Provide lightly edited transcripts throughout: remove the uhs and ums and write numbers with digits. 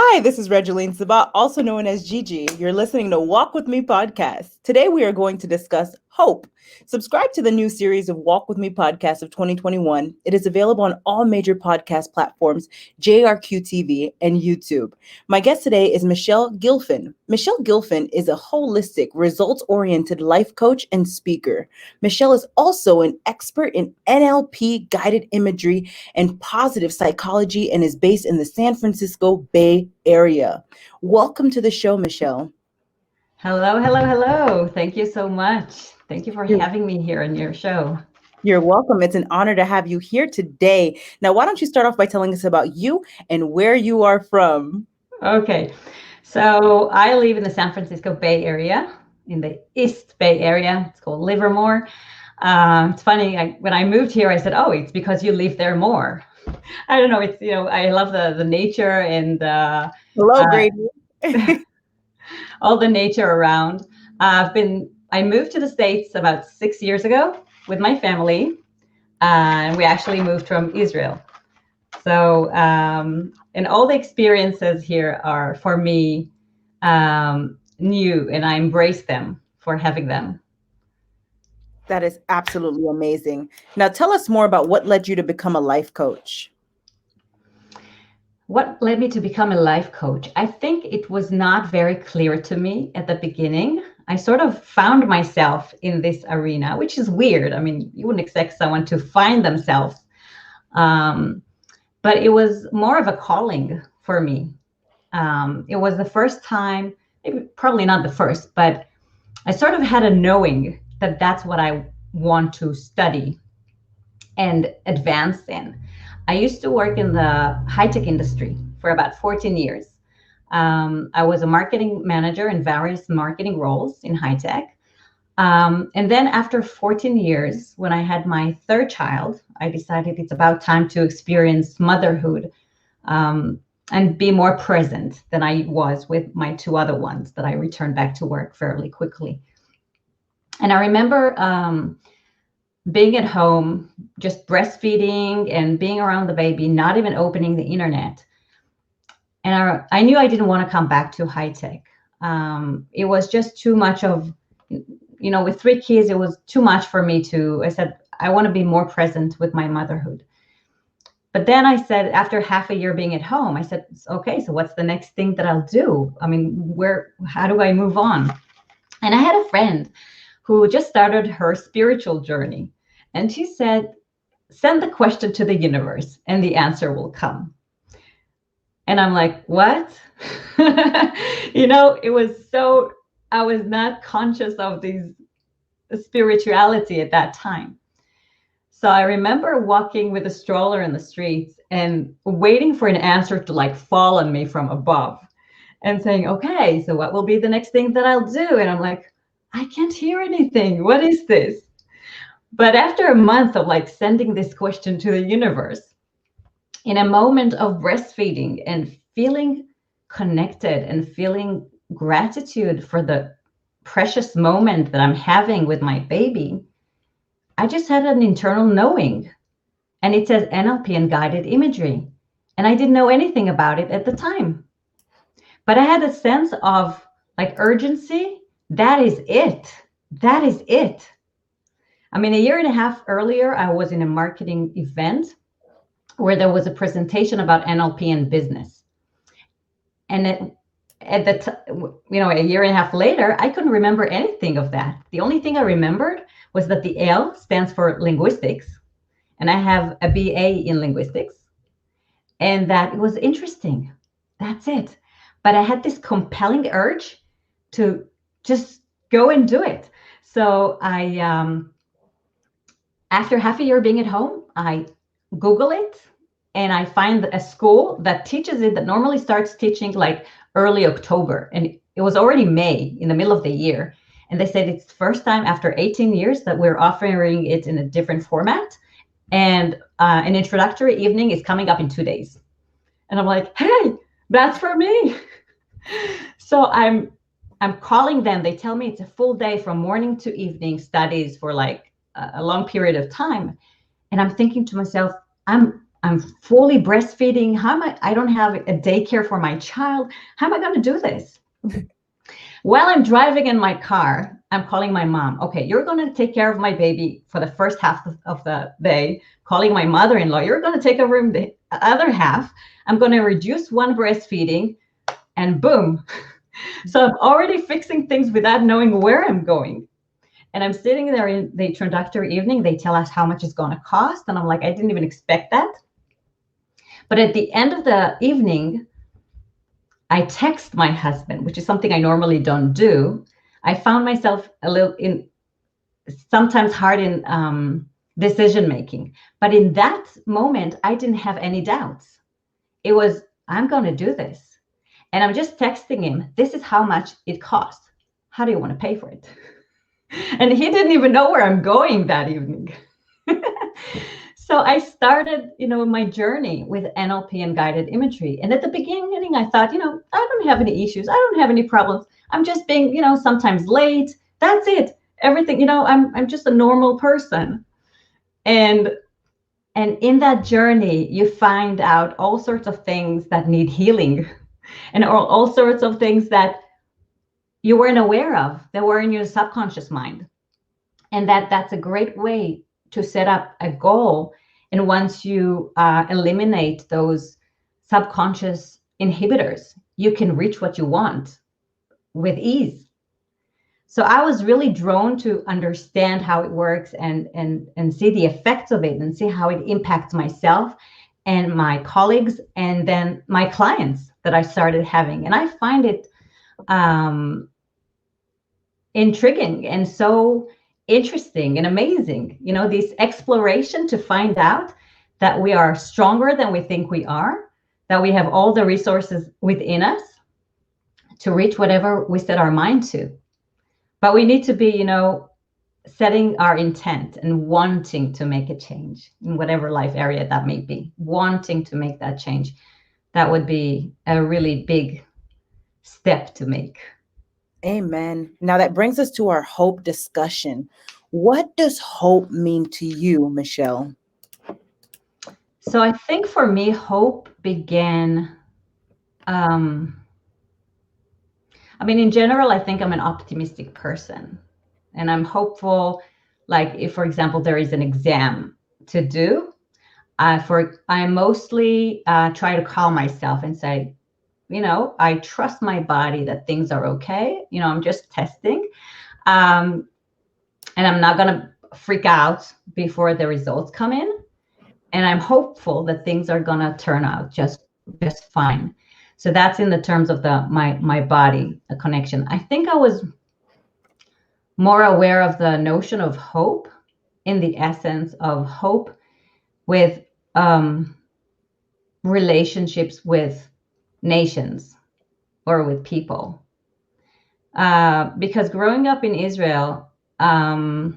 Hi, this is Regeline Sabat, also known as Gigi. You're listening to Walk With Me podcast. Today we are going to discuss hope. Subscribe to the new series of Walk With Me podcast of 2021. It is available on all major podcast platforms, JRQ TV, and YouTube. My guest today is Michelle Guelfand. Michelle Guelfand is a holistic, results-oriented life coach and speaker. Michelle is also an expert in NLP guided imagery and positive psychology and is based in the San Francisco Bay Area. Welcome to the show, Michelle. Hello, hello, hello. Thank you so much. Thank you for You're, having me here on your show. you're welcome. It's an honor to have you here today. Now, why don't you start off by telling us about you and where you are from? Okay, so I live in the San Francisco Bay Area, in the East Bay Area. It's called Livermore. It's funny, when I moved here, I said, oh, it's because you live there more. I don't know, I love the nature and Hello, Grady. all the nature around. I moved to the States about 6 years ago with my family, and we actually moved from Israel. So, and all the experiences here are, for me, new, and I embrace them for having them. That is absolutely amazing. Now, tell us more about what led you to become a life coach. What led me to become a life coach? I think it was not very clear to me at the beginning. I sort of found myself in this arena, which is weird. I mean, you wouldn't expect someone to find themselves. But it was more of a calling for me. It was the first time, probably not the first, but I sort of had a knowing that that's what I want to study and advance in. I used to work in the high-tech industry for about 14 years. I was a marketing manager in various marketing roles in high-tech. And then after 14 years, when I had my third child, I decided it's about time to experience motherhood and be more present than I was with my two other ones that I returned back to work fairly quickly. And I remember being at home, just breastfeeding and being around the baby, not even opening the internet. And I knew I didn't want to come back to high tech. It was just too much of, with 3 kids, it was too much for me I said, I want to be more present with my motherhood. But then I said, after half a year being at home, I said, okay, so what's the next thing that I'll do? I mean, how do I move on? And I had a friend who just started her spiritual journey. And she said, send the question to the universe and the answer will come. And I'm like, what? It was so, I was not conscious of these spirituality at that time. So I remember walking with a stroller in the streets and waiting for an answer to fall on me from above and saying, okay, so what will be the next thing that I'll do? And I'm like, I can't hear anything. What is this? But after a month of sending this question to the universe, in a moment of breastfeeding and feeling connected and feeling gratitude for the precious moment that I'm having with my baby, I just had an internal knowing. And it says NLP and guided imagery. And I didn't know anything about it at the time. But I had a sense of urgency. That is it. That is it. I mean, a year and a half earlier, I was in a marketing event where there was a presentation about NLP and business. And a year and a half later, I couldn't remember anything of that. The only thing I remembered was that the L stands for linguistics, and I have a BA in linguistics, and that it was interesting. That's it. But I had this compelling urge to just go and do it. So I, after half a year being at home, I Google it and I find a school that teaches it, that normally starts teaching early October. And it was already May, in the middle of the year. And they said it's the first time after 18 years that we're offering it in a different format. And an introductory evening is coming up in 2 days. And I'm like, hey, that's for me. So I'm calling them. They tell me it's a full day from morning to evening studies for a long period of time. And I'm thinking to myself, I'm I'm fully breastfeeding. I don't have a daycare for my child. How am I going to do this? While I'm driving in my car, I'm calling my mom. Okay, you're going to take care of my baby for the first half of the day. Calling my mother-in-law, you're going to take over the other half. I'm going to reduce one breastfeeding, and boom. So I'm already fixing things without knowing where I'm going. And I'm sitting there in the introductory evening. They tell us how much it's going to cost. And I'm like, I didn't even expect that. But at the end of the evening, I text my husband, which is something I normally don't do. I found myself sometimes hard in decision making. But in that moment, I didn't have any doubts. It was, I'm going to do this. And I'm just texting him, this is how much it costs. How do you want to pay for it? And he didn't even know where I'm going that evening. So I started, my journey with NLP and guided imagery. And at the beginning, I thought, I don't have any issues. I don't have any problems. I'm just being, sometimes late. That's it. Everything, I'm just a normal person. And in that journey, you find out all sorts of things that need healing, and all sorts of things that you weren't aware of, that were in your subconscious mind. And that's a great way to set up a goal. And once you eliminate those subconscious inhibitors, you can reach what you want with ease. So I was really drawn to understand how it works and see the effects of it, and see how it impacts myself and my colleagues, and then my clients that I started having. And I find it intriguing and so interesting and amazing, this exploration to find out that we are stronger than we think we are, that we have all the resources within us to reach whatever we set our mind to. But we need to be, setting our intent and wanting to make a change in whatever life area that may be, wanting to make that change. That would be a really big step to make. Amen. Now that brings us to our hope discussion. What does hope mean to you, Michelle? So I think for me, hope began, in general, I think I'm an optimistic person, and I'm hopeful. Like if, for example, there is an exam to do, I mostly try to calm myself and say, I trust my body that things are okay. I'm just testing. And I'm not going to freak out before the results come in. And I'm hopeful that things are going to turn out just fine. So that's in the terms of my body, a connection. I think I was more aware of the notion of hope in the essence of hope with relationships with nations or with people. Because growing up in Israel, the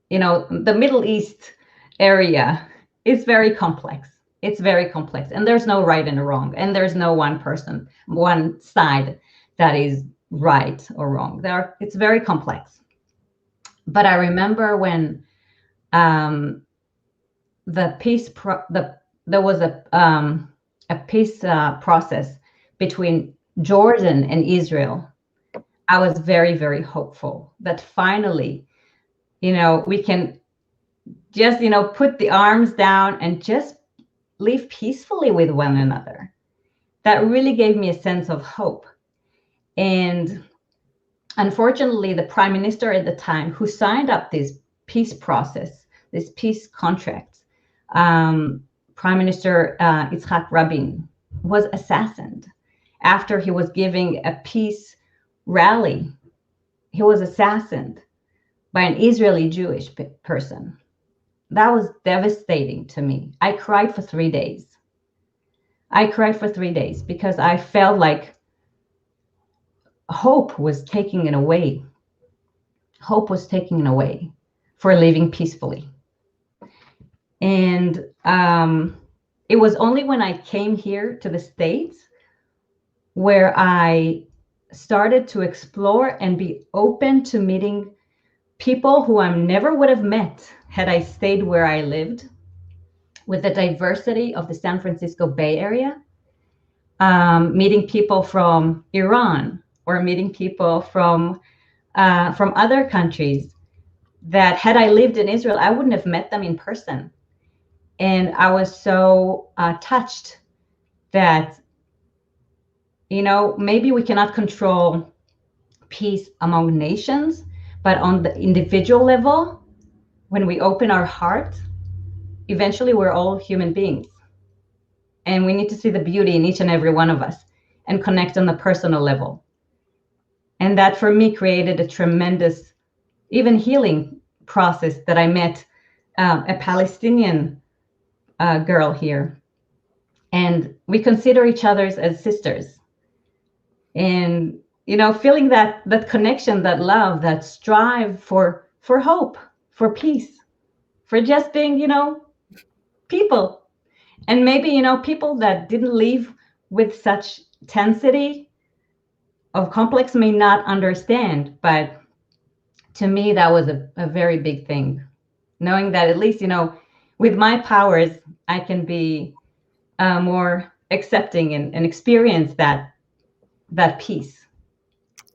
Middle East area is very complex. It's very complex, and there's no right and wrong, and there's no one side that is right or wrong. It's very complex. But I remember when there was a peace process between Jordan and Israel. I was very, very hopeful that finally, we can just, put the arms down and just live peacefully with one another. That really gave me a sense of hope. And unfortunately, the prime minister at the time who signed up this peace process, this peace contract, Prime Minister Yitzhak Rabin, was assassinated after he was giving a peace rally. He was assassinated by an Israeli Jewish person. That was devastating to me. I cried for 3 days. Because I felt like hope was taking it away. Hope was taken away for living peacefully. And it was only when I came here to the States where I started to explore and be open to meeting people who I never would have met had I stayed where I lived, with the diversity of the San Francisco Bay Area, meeting people from Iran or meeting people from other countries that had I lived in Israel, I wouldn't have met them in person. And I was so touched that, maybe we cannot control peace among nations, but on the individual level, when we open our heart, eventually we're all human beings. And we need to see the beauty in each and every one of us and connect on the personal level. And that for me created a tremendous, even healing process that I met a Palestinian girl here. And we consider each other as sisters. And, feeling that connection, that love, that strive for hope, for peace, for just being, people. And maybe, people that didn't live with such tensity of complex may not understand, but to me, that was a very big thing. Knowing that at least, with my powers, I can be more accepting and experience that peace.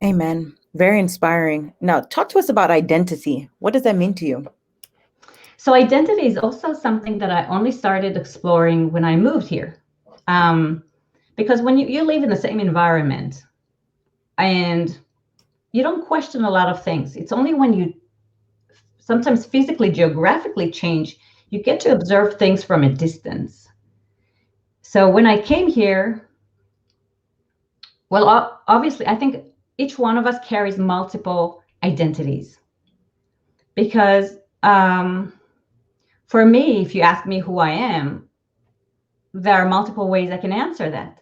Amen. Very inspiring. Now, talk to us about identity. What does that mean to you? So identity is also something that I only started exploring when I moved here. Because when you live in the same environment and you don't question a lot of things, it's only when you sometimes physically, geographically change, you get to observe things from a distance. So when I came here, well, obviously, I think each one of us carries multiple identities. Because for me, if you ask me who I am, there are multiple ways I can answer that.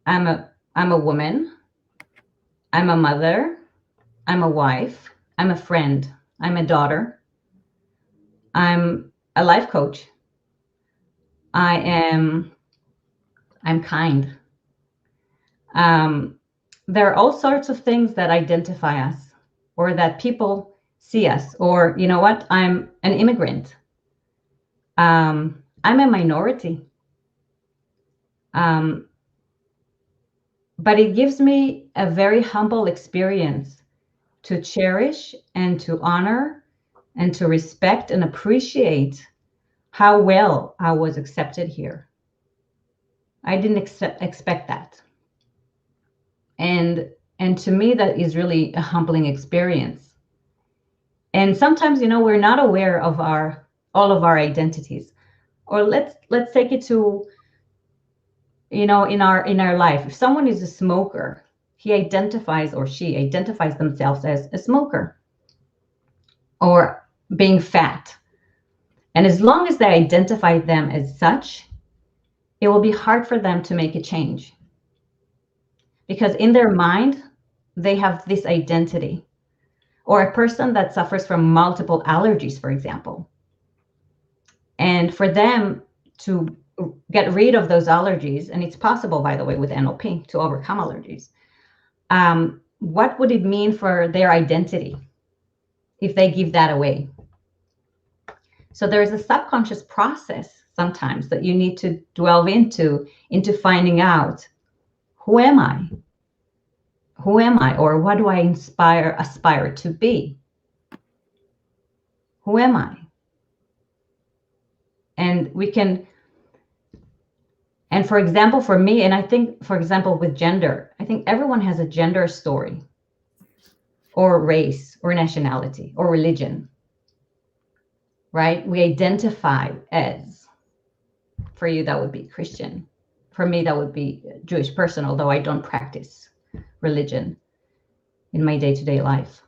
I'm a woman. I'm a mother. I'm a wife. I'm a friend. I'm a daughter. I'm a life coach. I'm kind. There are all sorts of things that identify us or that people see us, or, you know what, I'm an immigrant. I'm a minority. But it gives me a very humble experience to cherish and to honor and to respect and appreciate how well I was accepted here. I didn't expect that. And to me, that is really a humbling experience. And sometimes, we're not aware of all of our identities. Or let's take it to, in our life. If someone is a smoker, he identifies or she identifies themselves as a smoker or being fat. And as long as they identify them as such, it will be hard for them to make a change. Because in their mind, they have this identity. Or a person that suffers from multiple allergies, for example. And for them to get rid of those allergies, and it's possible, by the way, with NLP to overcome allergies, what would it mean for their identity if they give that away? So there is a subconscious process sometimes that you need to delve into finding out, who am I? Who am I? Or what do I aspire to be? Who am I? And for example, for me, and I think, for example, with gender, I think everyone has a gender story, or race, or nationality, or religion, right? We identify as, for you, that would be Christian. For me, that would be Jewish person, although I don't practice religion in my day-to-day life.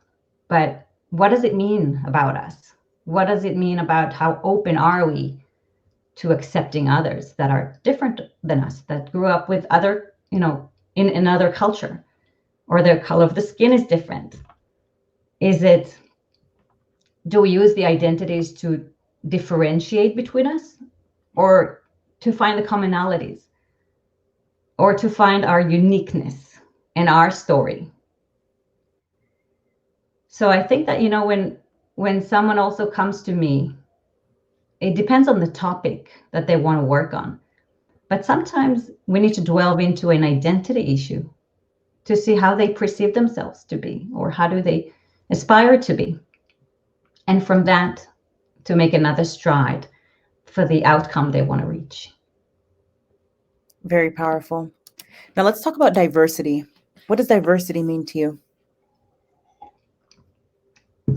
But what does it mean about us? What does it mean about how open are we to accepting others that are different than us, that grew up with other, in another culture, or their color of the skin is different? Do we use the identities to differentiate between us, or to find the commonalities, or to find our uniqueness and our story? So I think that, when someone also comes to me it depends on the topic that they want to work on. But sometimes we need to delve into an identity issue to see how they perceive themselves to be, or how do they aspire to be. And from that, to make another stride for the outcome they want to reach. Very powerful. Now let's talk about diversity. What does diversity mean to you?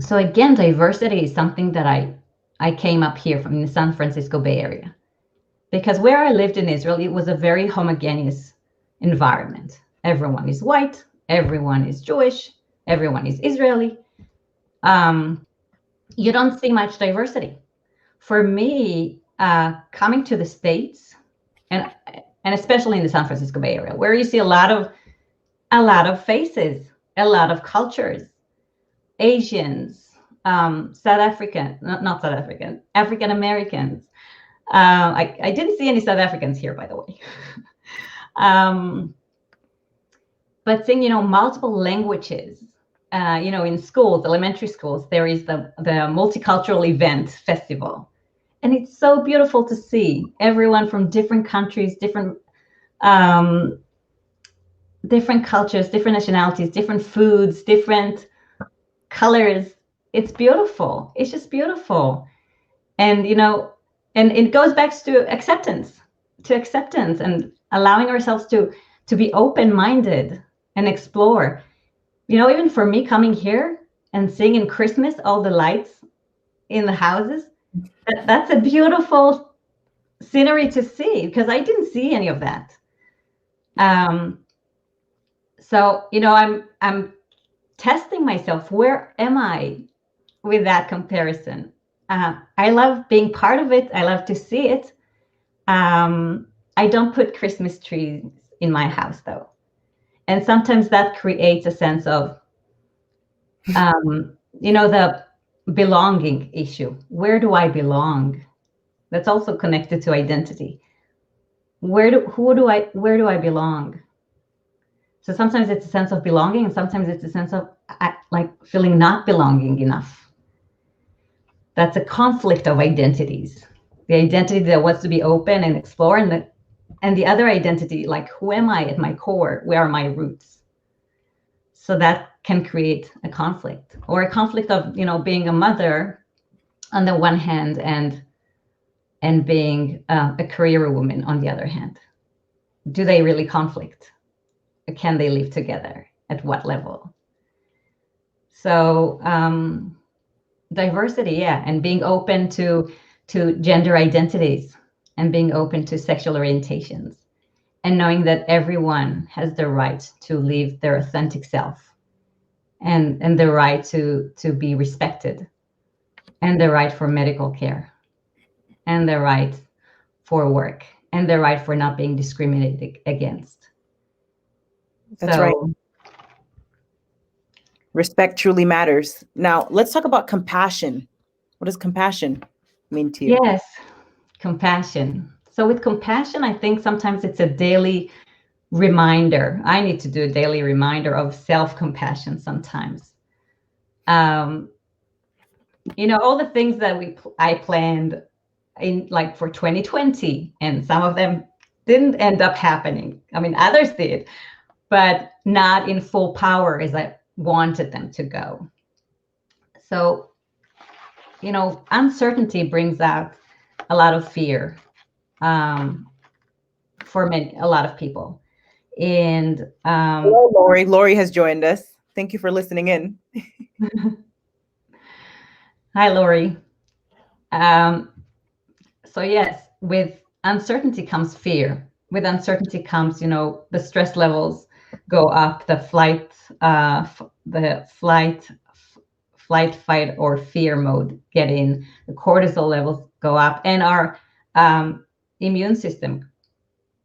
So again, diversity is something that I came up here from the San Francisco Bay Area. Because where I lived in Israel, it was a very homogeneous environment. Everyone is white, everyone is Jewish, everyone is Israeli. You don't see much diversity. For me, coming to the States, and especially in the San Francisco Bay Area, where you see a lot of faces, a lot of cultures, Asians, South African, not South African, African Americans. I didn't see any South Africans here, by the way. But seeing, multiple languages, in schools, elementary schools, there is the multicultural event festival. And it's so beautiful to see everyone from different countries, different cultures, different nationalities, different foods, different colors. It's beautiful. It's just beautiful. And, and it goes back to acceptance and allowing ourselves to be open-minded and explore. Even for me coming here and seeing in Christmas all the lights in the houses, that's a beautiful scenery to see, because I didn't see any of that. So, I'm testing myself. Where am I with that comparison? I love being part of it. I love to see it. I don't put Christmas trees in my house, though. And sometimes that creates a sense of, the belonging issue. Where do I belong? That's also connected to identity. Where do I belong? So sometimes it's a sense of belonging, and sometimes it's a sense of like feeling not belonging enough. That's a conflict of identities. The identity that wants to be open and explore, and the other identity, like, who am I at my core? Where are my roots? So that can create a conflict, or a conflict of, being a mother on the one hand and being a career woman on the other hand. Do they really conflict? Can they live together? At what level? So diversity, yeah, and being open to gender identities, and being open to sexual orientations, and knowing that everyone has the right to live their authentic self, and the right to be respected, and the right for medical care, and the right for work, and the right for not being discriminated against. That's right. Respect truly matters. Now, let's talk about compassion. What does compassion mean to you? Yes, compassion. So with compassion, I think sometimes it's a daily reminder. I need to do a daily reminder of self-compassion sometimes. All the things that I planned in, like, for 2020, and some of them didn't end up happening. I mean, others did, but not in full power as I wanted them to go. So, uncertainty brings out a lot of fear for a lot of people. And hello, Lori. Lori has joined us. Thank you for listening in. Hi, Lori. So yes, with uncertainty comes fear. With uncertainty comes, the stress levels go up, the flight, fight, or fear mode get in, the cortisol levels go up, and our immune system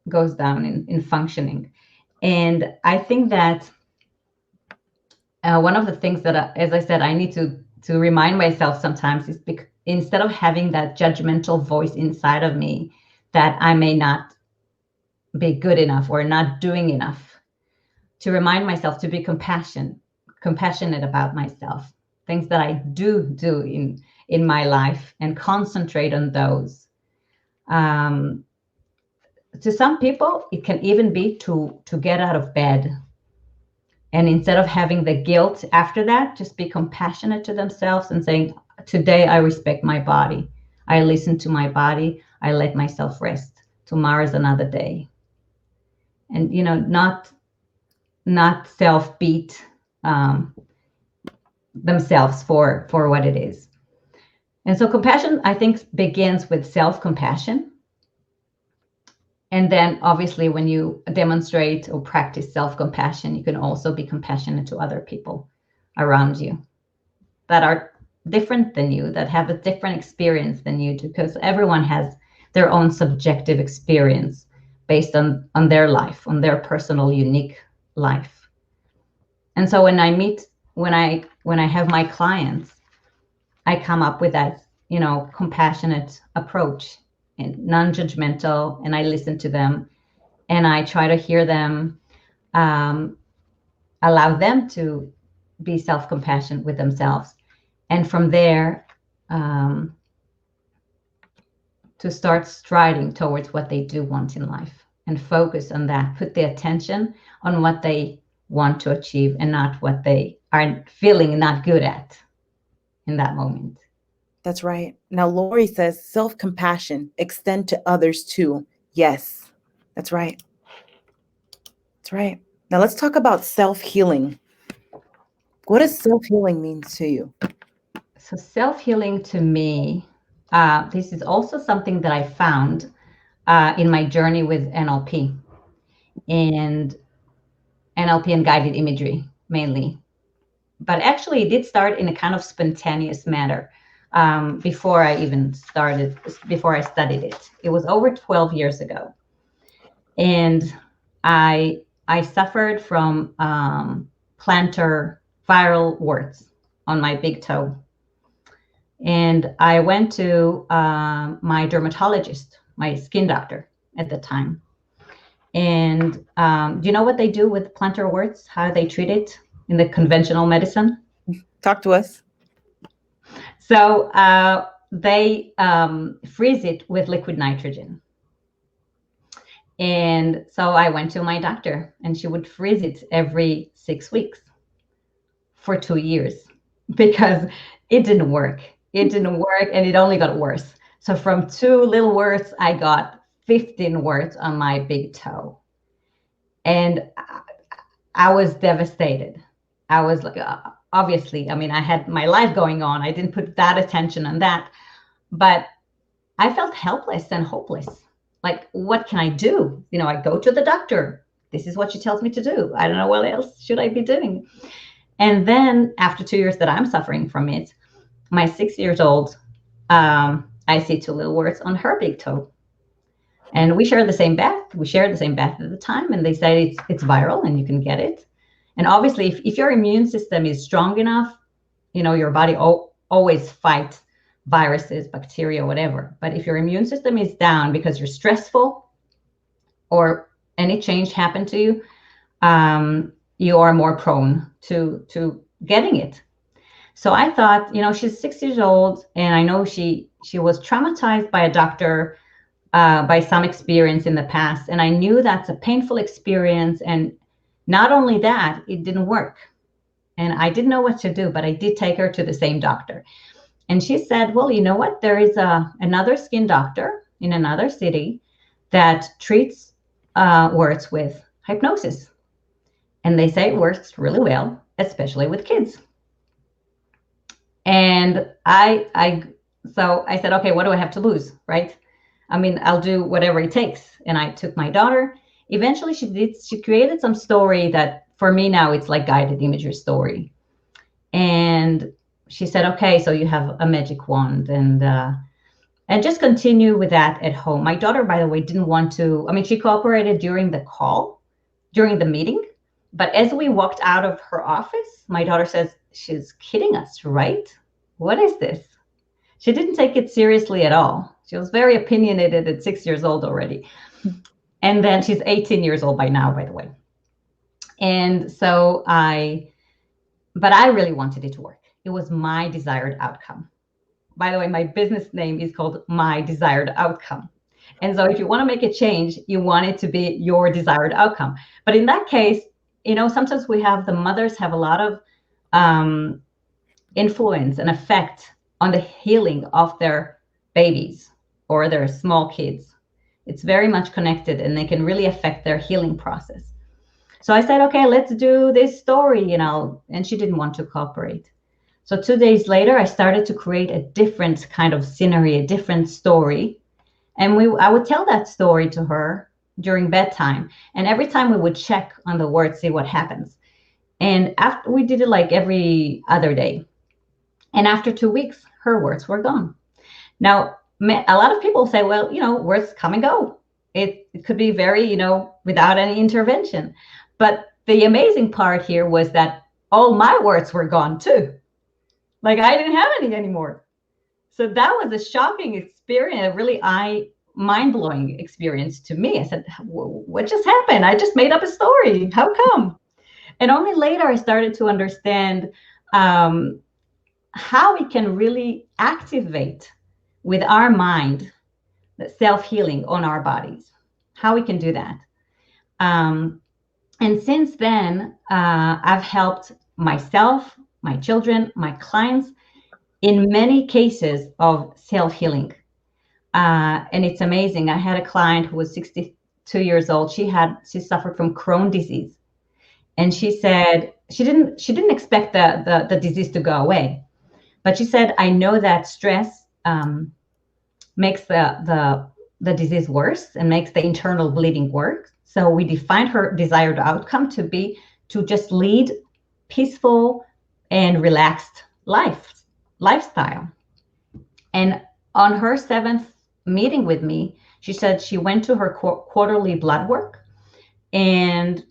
goes down in functioning. And I think that one of the things that, as I said, I need to remind myself sometimes is, instead of having that judgmental voice inside of me that I may not be good enough or not doing enough, to remind myself to be compassionate about myself, things that I do in my life, and concentrate on those. To some people, it can even be to get out of bed. And instead of having the guilt after that, just be compassionate to themselves and saying, today I respect my body. I listen to my body. I let myself rest. Tomorrow's another day. And, not self-beat themselves for what it is. And so compassion, I think, begins with self-compassion. And then obviously when you demonstrate or practice self-compassion, you can also be compassionate to other people around you that are different than you, that have a different experience than you do, because everyone has their own subjective experience based on their life, on their personal, unique life. And so when I have my clients, I come up with that, compassionate approach and non-judgmental, and I listen to them and I try to hear them, allow them to be self-compassionate with themselves. And from there, to start striding towards what they do want in life and focus on that, put the attention on what they want to achieve and not what they are feeling not good at in that moment. That's right. Now, Lori says self-compassion, extend to others too. Yes, that's right. That's right. Now let's talk about self-healing. What does self-healing mean to you? So self-healing to me, this is also something that I found in my journey with NLP and guided imagery mainly. But actually it did start in a kind of spontaneous manner before I studied it. It was over 12 years ago. And I suffered from plantar viral warts on my big toe. And I went to my dermatologist, my skin doctor at the time. And do you know what they do with plantar warts? How they treat it in the conventional medicine? Talk to us. So they freeze it with liquid nitrogen. And so I went to my doctor, and she would freeze it every 6 weeks for 2 years because it didn't work. It didn't work, and it only got worse. So from 2 little warts, I got 15 warts on my big toe. And I was devastated. I was like, obviously, I mean, I had my life going on. I didn't put that attention on that. But I felt helpless and hopeless. Like, what can I do? I go to the doctor. This is what she tells me to do. I don't know what else should I be doing. And then after 2 years that I'm suffering from it, my 6 years old, I see 2 little warts on her big toe. And we share the same bath. We shared the same bath at the time. And they say it's viral and you can get it. And obviously, if your immune system is strong enough, your body always fights viruses, bacteria, whatever. But if your immune system is down because you're stressful or any change happened to you, you are more prone to getting it. So I thought, she's 6 years old, and I know she was traumatized by a doctor, by some experience in the past. And I knew that's a painful experience. And not only that, it didn't work. And I didn't know what to do, but I did take her to the same doctor. And she said, well, you know what? There is another skin doctor in another city that treats warts with hypnosis. And they say it works really well, especially with kids. And so I said, okay, what do I have to lose, right? I mean, I'll do whatever it takes. And I took my daughter. Eventually she created some story that for me now it's like guided imagery story. And she said, okay, so you have a magic wand and just continue with that at home. My daughter, by the way, didn't want to, she cooperated during the meeting. But as we walked out of her office, my daughter says, she's kidding us, right? What is this? She didn't take it seriously at all. She was very opinionated at 6 years old already. And then she's 18 years old by now, by the way. And so but I really wanted it to work. it was my desired outcome. By the way, my business name is called My Desired Outcome. And so if you want to make a change, you want it to be your desired outcome. But in that case, sometimes the mothers have a lot of influence and effect on the healing of their babies or their small kids. It's very much connected, and they can really affect their healing process. So I said, okay, let's do this story, and she didn't want to cooperate. So 2 days later, I started to create a different kind of scenery, a different story. And I would tell that story to her during bedtime. And every time we would check on the words, see what happens. And after we did it like every other day. And after 2 weeks, her words were gone. Now, a lot of people say, well, words come and go. It could be very, without any intervention. But the amazing part here was that all my words were gone too. Like I didn't have any anymore. So that was a shocking experience, a really mind-blowing experience to me. I said, what just happened? I just made up a story. How come? And only later I started to understand how we can really activate with our mind the self-healing on our bodies, how we can do that. And since then, I've helped myself, my children, my clients in many cases of self-healing. And it's amazing. I had a client who was 62 years old. She suffered from Crohn's disease. And she said she didn't expect the disease to go away. But she said, I know that stress makes the disease worse and makes the internal bleeding worse. So we defined her desired outcome to be to just lead peaceful and relaxed lifestyle. And on her 7th meeting with me, she said she went to her quarterly blood work, and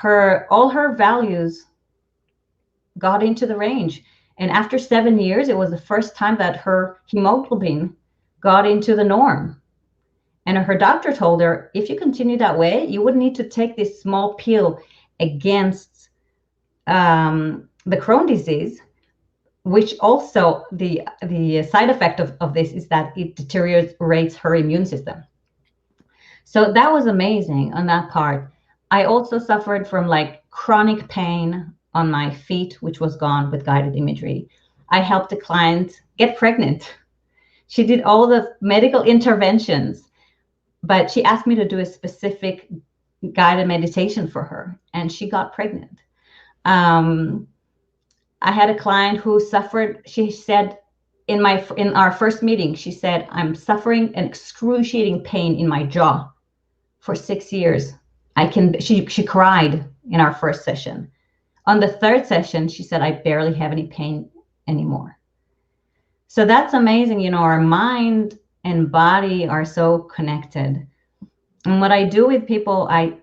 all her values got into the range. And after 7 years, it was the first time that her hemoglobin got into the norm. And her doctor told her, if you continue that way, you would need to take this small pill against the Crohn's disease, which also the side effect of this is that it deteriorates her immune system. So that was amazing on that part. I also suffered from like chronic pain on my feet, which was gone with guided imagery. I helped a client get pregnant. She did all the medical interventions, but she asked me to do a specific guided meditation for her, and she got pregnant. I had a client who suffered. She said in our first meeting, she said, I'm suffering an excruciating pain in my jaw for 6 years. She cried in our first session. On the third session, she said, I barely have any pain anymore. So that's amazing. Our mind and body are so connected. And what I do with people, I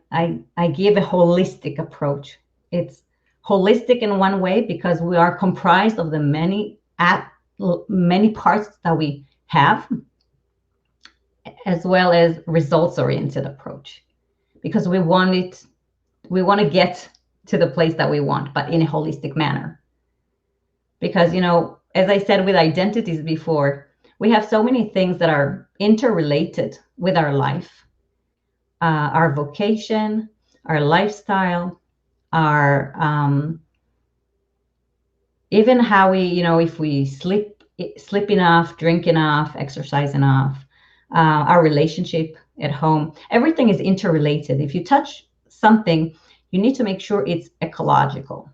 give a holistic approach. It's holistic in one way because we are comprised of the many parts that we have, as well as results-oriented approach, because we want to get to the place that we want, but in a holistic manner. Because, as I said with identities before, we have so many things that are interrelated with our life, our vocation, our lifestyle, our even how we, if we sleep enough, drink enough, exercise enough, our relationship at home, everything is interrelated. If you touch something, you need to make sure it's ecological.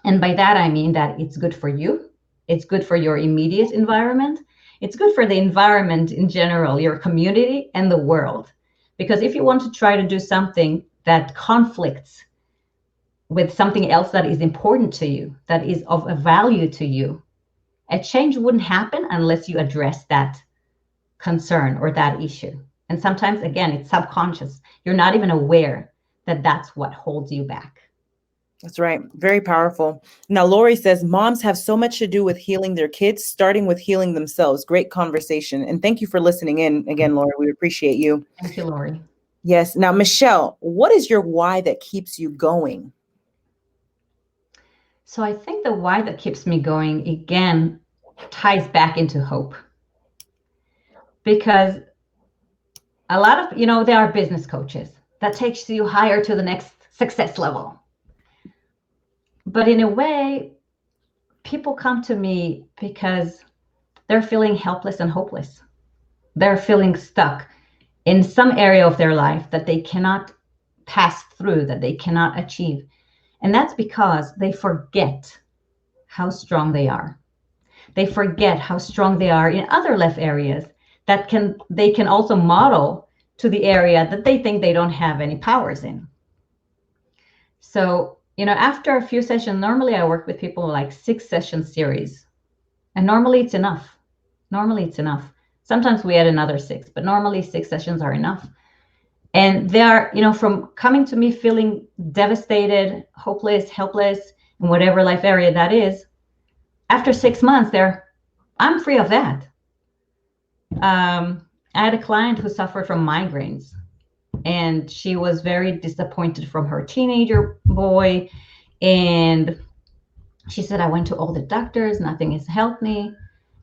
And by that, I mean that it's good for you. It's good for your immediate environment. It's good for the environment in general, your community and the world. Because if you want to try to do something that conflicts with something else that is important to you, that is of a value to you, a change wouldn't happen unless you address that concern or that issue. And sometimes, again, it's subconscious. You're not even aware that that's what holds you back. That's right. Very powerful. Now, Lori says, moms have so much to do with healing their kids, starting with healing themselves. Great conversation. And thank you for listening in. Again, Lori, we appreciate you. Thank you, Lori. Yes. Now, Michelle, what is your why that keeps you going? So I think the why that keeps me going again ties back into hope, because a lot of, there are business coaches that takes you higher to the next success level. But in a way, people come to me because they're feeling helpless and hopeless. They're feeling stuck in some area of their life that they cannot pass through, that they cannot achieve. And that's because they forget how strong they are. They forget how strong they are in other life areas that they can also model to the area that they think they don't have any powers in. So, after a few sessions, normally I work with people like 6-session series, and normally it's enough. Sometimes we add another 6, but normally 6 sessions are enough. And they are, from coming to me feeling devastated, hopeless, helpless, in whatever life area that is, after 6 months, I'm free of that. I had a client who suffered from migraines, and she was very disappointed from her teenager boy. And she said, I went to all the doctors, nothing has helped me.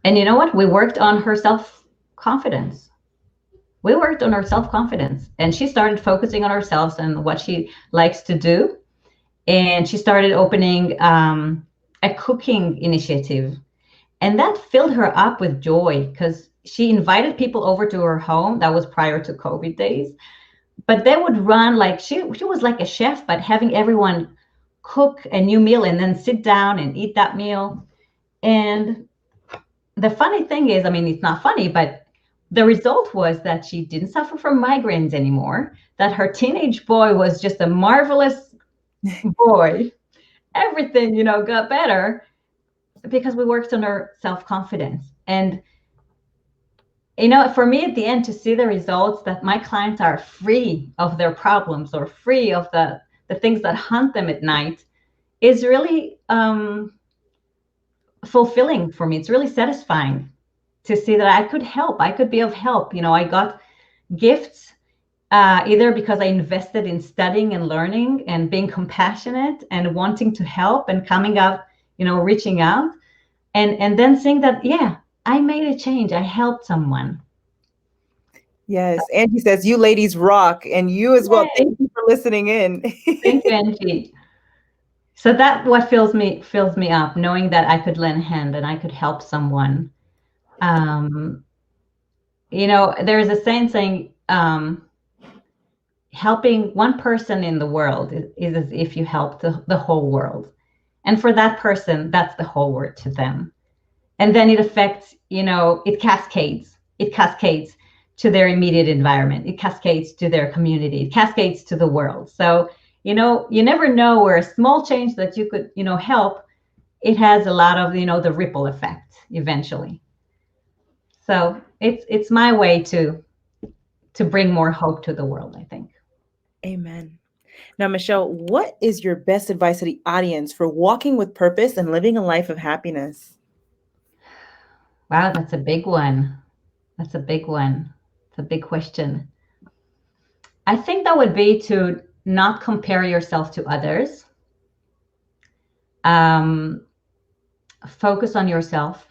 And you know what? We worked on her self-confidence. And she started focusing on herself and what she likes to do. And she started opening a cooking initiative. And that filled her up with joy, because she invited people over to her home. That was prior to COVID days. But they would run like she was like a chef, but having everyone cook a new meal and then sit down and eat that meal. And the funny thing is, it's not funny, but the result was that she didn't suffer from migraines anymore, that her teenage boy was just a marvelous boy. Everything, got better because we worked on her self-confidence. And, for me at the end, to see the results that my clients are free of their problems or free of the things that haunt them at night is really fulfilling for me. It's really satisfying to see that I could be of help. I got gifts either because I invested in studying and learning and being compassionate and wanting to help and coming out, reaching out, and then seeing that, yeah, I made a change. I helped someone. Yes. Angie says, you ladies rock, and you as well. Thank you for listening in. Thank you, Angie. So that's what fills me up, knowing that I could lend a hand and I could help someone. There's a saying, helping one person in the world is as if you help the whole world. And for that person, that's the whole world to them. And then it affects, it cascades. It cascades to their immediate environment. It cascades to their community. It cascades to the world. So, you never know where a small change that you could, help, it has a lot of, the ripple effect eventually. So it's my way to bring more hope to the world, I think. Amen. Now, Michelle, what is your best advice to the audience for walking with purpose and living a life of happiness? Wow, that's a big one. It's a big question. I think that would be to not compare yourself to others. Focus on yourself,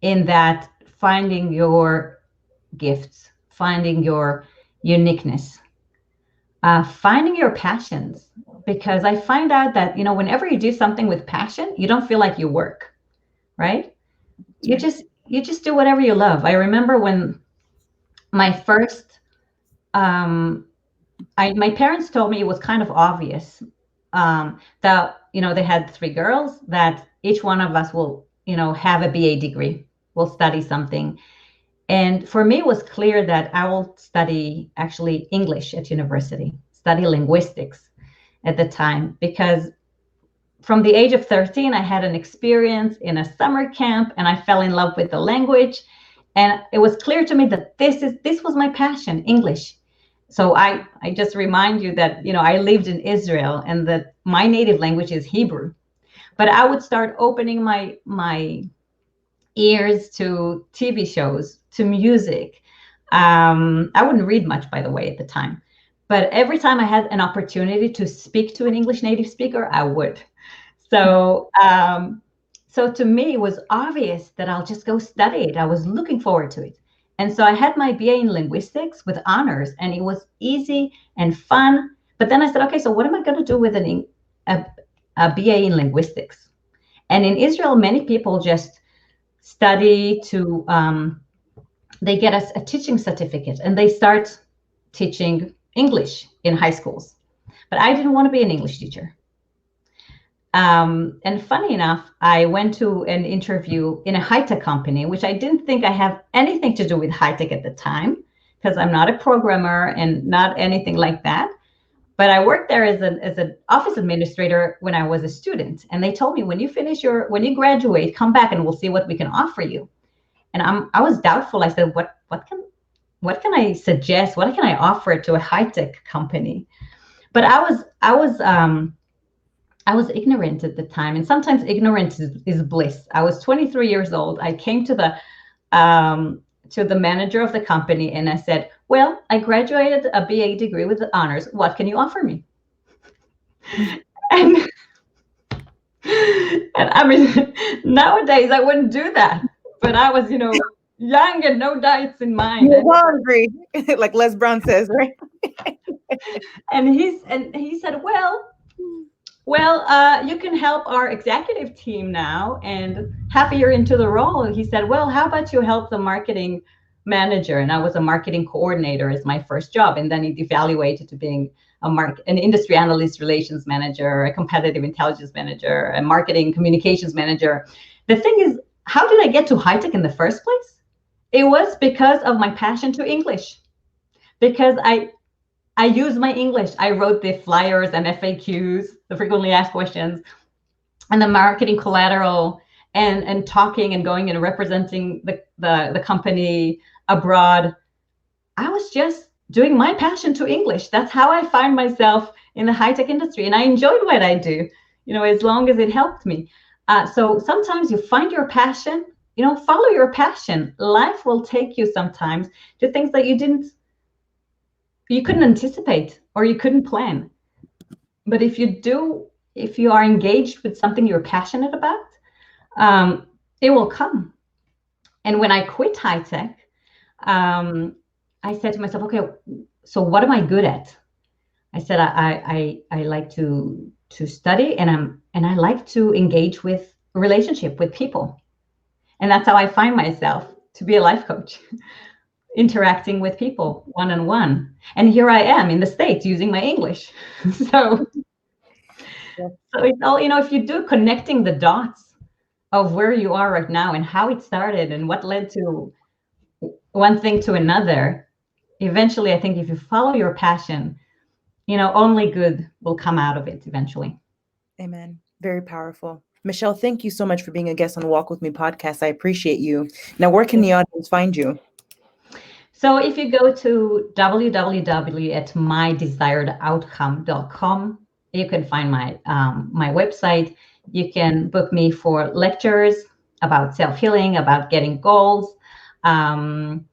in that finding your gifts, finding your uniqueness, finding your passions. Because I find out that, whenever you do something with passion, you don't feel like you work, right? You just do whatever you love. I remember when my first, my parents told me it was kind of obvious that, they had 3 girls, that each one of us will, have a BA degree, will study something. And for me, it was clear that I will study actually English at university, study linguistics at the time, because from the age of 13, I had an experience in a summer camp and I fell in love with the language. And it was clear to me that this was my passion, English. So I just remind you that, I lived in Israel and that my native language is Hebrew. But I would start opening my ears to TV shows, to music. I wouldn't read much, by the way, at the time. But every time I had an opportunity to speak to an English native speaker, I would. So, so to me, it was obvious that I'll just go study it. I was looking forward to it. And so I had my BA in linguistics with honors, and it was easy and fun. But then I said, okay, so what am I going to do with a BA in linguistics? And in Israel, many people just study to, they get a teaching certificate and they start teaching English in high schools. But I didn't want to be an English teacher. And funny enough, I went to an interview in a high-tech company, which I didn't think I have anything to do with high-tech at the time, because I'm not a programmer and not anything like that. But I worked there as an office administrator when I was a student. And they told me, when you graduate, come back and we'll see what we can offer you. And I was doubtful. I said, what can I suggest? What can I offer to a high-tech company? But I was ignorant at the time, and sometimes ignorance is bliss. I was 23 years old. I came to the manager of the company and I said, well, I graduated a BA degree with honors. What can you offer me? And I mean, nowadays I wouldn't do that, but I was, young and no diets in mind. You're hungry, like Les Brown says, right? And he said, well, you can help our executive team now. And half a year into the role, he said, well, how about you help the marketing manager? And I was a marketing coordinator as my first job. And then he devaluated to being an industry analyst, relations manager, a competitive intelligence manager, a marketing communications manager. The thing is, how did I get to high-tech in the first place? It was because of my passion to English. Because I used my English. I wrote the flyers and FAQs, the frequently asked questions, and the marketing collateral, and talking and going and representing the company abroad. I was just doing my passion to English. That's how I find myself in the high-tech industry. And I enjoyed what I do, as long as it helped me. So sometimes you find your passion, follow your passion. Life will take you sometimes to things that you couldn't anticipate or you couldn't plan. But if you are engaged with something you're passionate about, it will come. And when I quit high-tech, I said to myself, okay, so what am I good at? I said, I like to study, and I like to engage with relationship with people. And that's how I find myself to be a life coach. Interacting with people one-on-one. And here I am in the States using my English. So it's all, if you do connecting the dots of where you are right now and how it started and what led to one thing to another, eventually, I think if you follow your passion, only good will come out of it eventually. Amen. Very powerful. Michelle, thank you so much for being a guest on the Walk With Me podcast. I appreciate you. Now, where can the audience find you? So if you go to www.mydesiredoutcome.com, you can find my website. You can book me for lectures about self-healing, about getting goals. You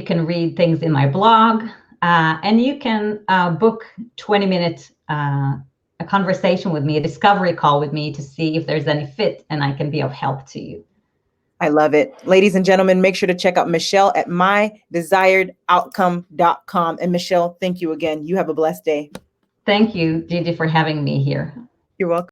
can read things in my blog, and you can book 20-minute a conversation with me, a discovery call with me to see if there's any fit and I can be of help to you. I love it. Ladies and gentlemen, make sure to check out Michelle at mydesiredoutcome.com. And Michelle, thank you again. You have a blessed day. Thank you, Gigi, for having me here. You're welcome.